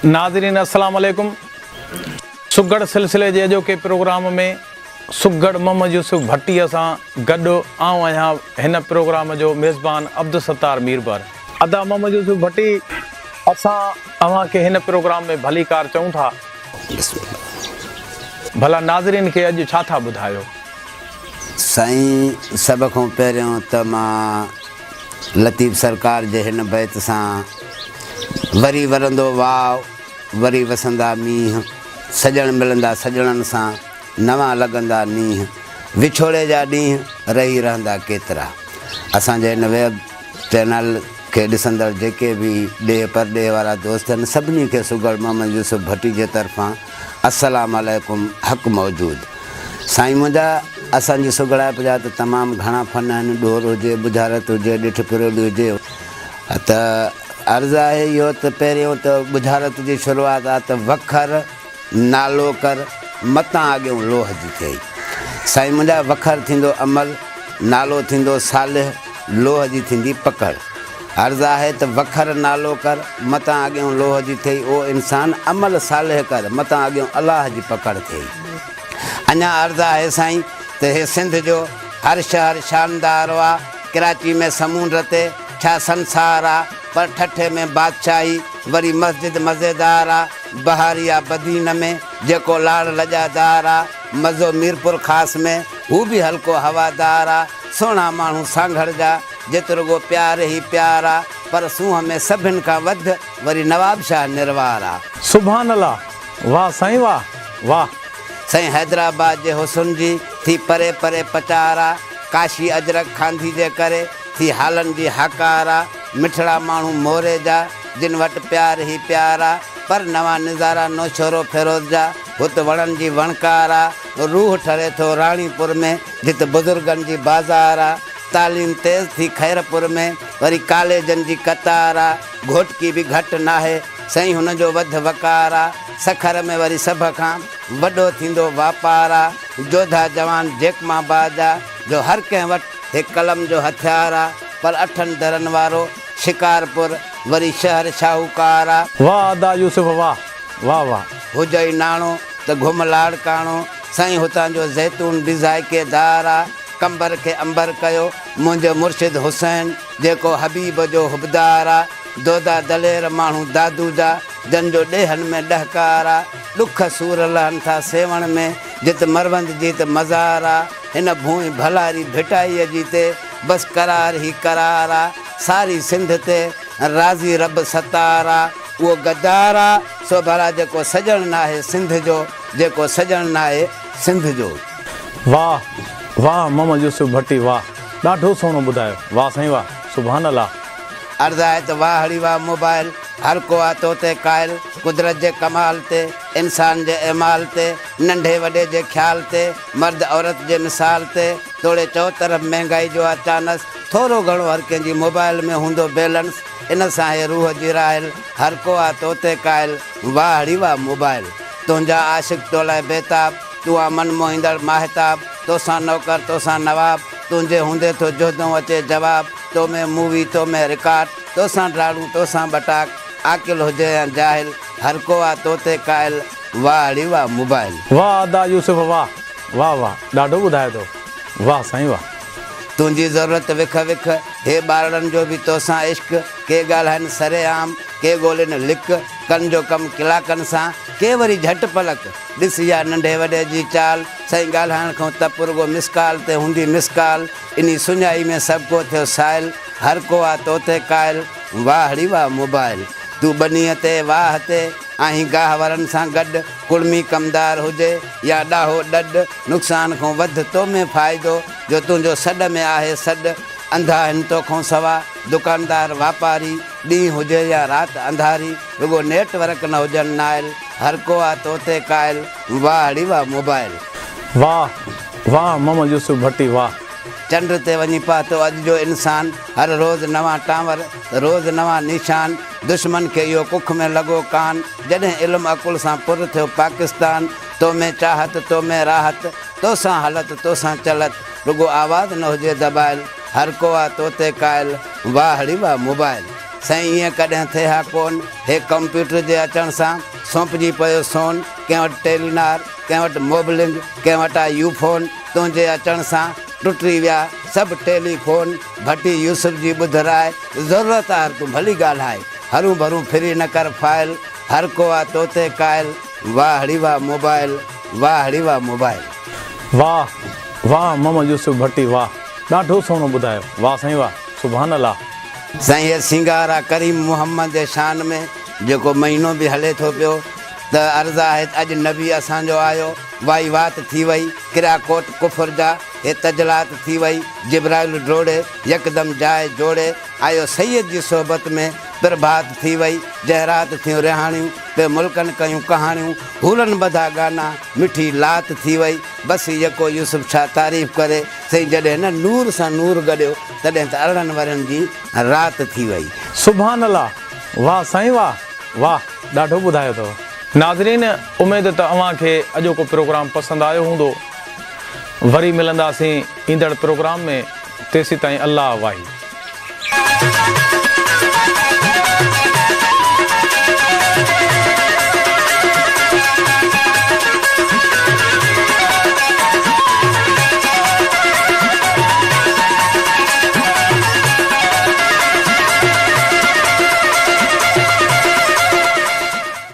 नाज़रीन अस्सलाम वालेकुम। सुगड़ सिलसिले जे अॼो के प्रोग्राम में सुगड़ मोहम्मद यूसुफ भट्टी सां गॾु आऊं आहियां हिन प्रोग्राम जो मेज़बान अब्दुल सत्तार मीरबर। अदा मोहम्मद यूसुफ भट्टी, असां अव्हांखे हिन प्रोग्राम में भली कार चऊं था। भला नाज़रीन खे अॼु छा था ॿुधायो? साईं, सभ खां पहिरियों त मां लतीफ़ सरकार जे हिन बैत सां वरी वरंदो वाव, वरी वसंदा मींहं, सजण मिलंदा सजणनि सां, नवां लॻंदा नींहं, विछोड़े जा ॾींहं रही रहंदा केतिरा। असांजे हिन वेब चैनल खे ॾिसंदड़ जेके बि ॾे परॾे वारा दोस्त आहिनि, सभिनी खे सुगड़ मोहम्मद यूसुफ भट्टी जे तरफ़ां अस्सलाम वालेकुम, हक़ मौजूद। साईं मुंहिंजा असांजी सुगड़ाइप जा त तमामु घणा फ़न आहिनि, ॾोर हुजे, बुझारत हुजे, ॾिठ फिरोली हुजे। त अर्ज़ु आहे इहो त पहिरियों त बुझारत जी शुरूआति आहे त वखर नालो कर, मतां अॻियों लोह जी थिए। साईं मुंहिंजा वखर थींदो अमल, नालो थींदो सालिह, लोह जी थींदी पकड़। अर्ज़ु आहे त वखर नालो कर, मतां अॻियों लोह जी थिए, उहो इंसानु अमल सालिह कर, मतां अॻियों अलाह जी पकड़ थिए। अञा अर्ज़ु आहे साईं त हे सिंध जो हर शहर शानदार हुआ, कराची में समूंड ते छा संसार आहे, पर ठठे में बादशाही, वरी मस्जिद मज़ेदार आहे, बहारिया बदीन में जेको लाड़ लॼादार आहे, मज़ो मीरपुर ख़ासि में हू बि हल्को हवादार आहे। सुहिणा माण्हू सांघड़ जा जेतिरो को प्यार ई प्यार आहे, पर सूंहं में सभिनि खां वधि वरी नवाब शाह निर्वार आहे। सुभान अल्लाह, वाह साईं, वाह वाह। साईं हैदराबाद जे हुसन जी थी परे परे पचारा, काशी अजरक खांधी जे करे थी हालनि जी हकारा, मिठड़ा माण्हू मोरे जा जिन वटि प्यार ई प्यारा, पर नवां नज़ारा नौशोरो फिरोज़ जा हुत वणनि जी वणकारा। रूह ठरे थो राणीपुर में जिते बुज़ुर्गनि जी बाज़ार आहे, तालीम तेज़ थी खैरपुर में वरी कॉलेजनि जी कतार आहे, घोटकी बि घटि नाहे साईं हुनजो वध वकार आहे। सखर में वरी सभ खां वॾो थींदो वापार आहे, जोधा जवान जेकमाबाद आहे, जो हर कंहिं वटि हिकु कलम जो हथियार आहे, पर अठनि दरनि वारो शिकारपुर वरी शहर शाहूकार आहे। वाह अदा यूसुफ, वाह वाह वाह। हुजई नाणो त घुम लाड़काणो, साईं हुतां जो ज़ैतून बि ज़ाइक़ेदार आहे, कंबर खे अंबर कयो मुंहिंजो मुर्शिद हुसैन जेको हबीब जो हुबदार आहे। दोदा दलेर माण्हू दादू जा जंहिंजो ॾेहनि में ॾहकार आहे, ॾुख सूर लहनि था सेवण में जिते मरवंद जी त मज़ार आहे। हिन भूमि भलारी भिटाईअ जी ते बसि करार ई करार आहे, सारी सिंध ते राज़ी रब सतार आहे। उहो गद्दार आहे सो भला जेको सजण न आहे सिंध जो, जेको सजण न आहे सिंध जो। वाह वाह मोहम्मद यूसुफ भट्टी, वाह, ॾाढो सुहिणो ॿुधायो, वाह साईं वाह, सुभान अल्लाह। अर्ज़ु आहे त वाह हड़ी वाह मोबाइल, हर को आहे तो ते क़ाइल, कुदरत जे कमाल ते, इंसान जे एमाल ते, नंढे वॾे जे ख़्याल ते, मर्द औरत जे मिसाल ते, तोड़े चओ तरफ़ महांगाई जो अचानक, थोरो घणो हर कंहिंजी मोबाइल में हूंदो बैलेंस, इन सां हे रूह जी राहिल, हर को आहे तो ते क़ाइल, वाह हड़ी वाह मोबाइल। तुंहिंजा आशिक़ तो लाइ बेताब, तूं आहे मन मोहींदड़ माहिताब, तोसां नौकर तोसां नवाब, तुंहिंजे हूंदे थो जोदों अचे जवाब, तो में मूवी तो में रिकॉर्ड, तोसां ड्राड़ू तोसां बटाक, आकिल हुजे या जाहिल, हर को आहे तो ते क़ाइल, वाह हड़ी वाह मोबाइल। वाह अदा यूसुफ, वाह वाह वाह, ॾाढो ॿुधाए थो, वाह साईं वाह। तुंहिंजी ज़रूरत विख विख, हे ॿारनि जो बि तोसां इश्क, के ॻाल्हाइनि सरेआम, के ॻोल्हिनि लिक, कनि जो कमु कलाकनि सां, के वरी झटि पलक, ॾिसी या नंढे वॾे जी चाल, साईं ॻाल्हाइण खां त पुरगो मिसकाल ते हूंदी मिसकाल, इन सुञाई में सभु को थियो साइल, हर को आहे तो ते क़ाइल, वाह हड़ी वाह मोबाइल। तूं बनीअ ते वाह ते आहीं गाह वरनि सां गॾु, कुड़मी कमदार हुजे या ॾाहो ॾॾ, नुक़सान खां वधि तो में फ़ाइदो, जो तुंहिंजो सॾ में आहे सॾ, अंधा आहिनि तोखां सवा दुकानदार वापारी, ॾींहुं हुजे या राति अंधारी, रुगो नेटवर्क न हुजनि नाइल, हर को आहे तो ते क़ाइल, वाह हड़ी वाह मोबाइल। वाह वाह मोहम्मद यूसुफ भट्टी, वाह। चंड ते वञी पातो अॼु जो इंसान, हर रोज़ नवां टांवर, रोज़ नवां निशान, दुश्मन खे इहो कुख में लॻो कान, जॾहिं इल्मु अकुल सां पुर थियो पाकिस्तान, तो में चाहत तो में राहत, तोसां हलत तोसां चलत, रुगो आवाज़ न हुजे दबाइल, हर को आहे तो ते क़ाइल, वाह हड़ी वाह मोबाइल। साईं ईअं कॾहिं थिए हा कोन। हे कंप्यूटर जे अचण सां सौंपजी पियो सोन, कंहिं वटि टेलीनार, कंहिं वटि मोबलिंग, कंहिं वटि आहे यूफोन। तुंहिंजे अचण सां टुटी विया सभु टेलीफोन। भट्टी यूसुफ जी ॿुधराए ज़रूरत आहे तूं भली ॻाल्हाए। हरू भरू फिरी न कर फाइल, हर को आहे तोते कायल। वाह हड़ी वाह मोबाइल, वाह हड़ी वाह मोबाइल। वाह वाह मोहम्मद यूसुफ भट्टी, वाह, ॾाढो सुहिणो ॿुधायो। वाह साईं वाह, सुभान अल्लाह। साईं हे सिंगार आहे करीम मुहम्मद जे शान में, जेको महीनो बि हले थो पियो। त अर्ज़ु आहे अॼु नबी असांजो आयो, वाई वात थी वई किरा कोट कुफर जा, हे तजलात थी वई जिब्राइल ड्रोड़े यकदम जाए जोड़े। आयो सैयद जी सोबत में प्रभात थी वई, जहरात थियूं रिहाणियूं पे मुल्कनि कयूं कहाणियूं। हूरनि बधा गाना मिठी लात थी वई, बसि यको यूसुफ छा तारीफ़ करे। साईं जॾहिं न नूर सां नूर गॾियो तॾहिं त अरिड़हनि वरनि जी रात थी वई। सुभान अल्लाह, वाह साईं वाह, वाह, ॾाढो ॿुधायो अथव। नाज़रीन, उमेद त अव्हांखे अॼोको प्रोग्राम पसंदि आयो हूंदो। वरी मिलंदासीं ईंदड़ प्रोग्राम में। तेसीं ताईं अल्लाह वाही।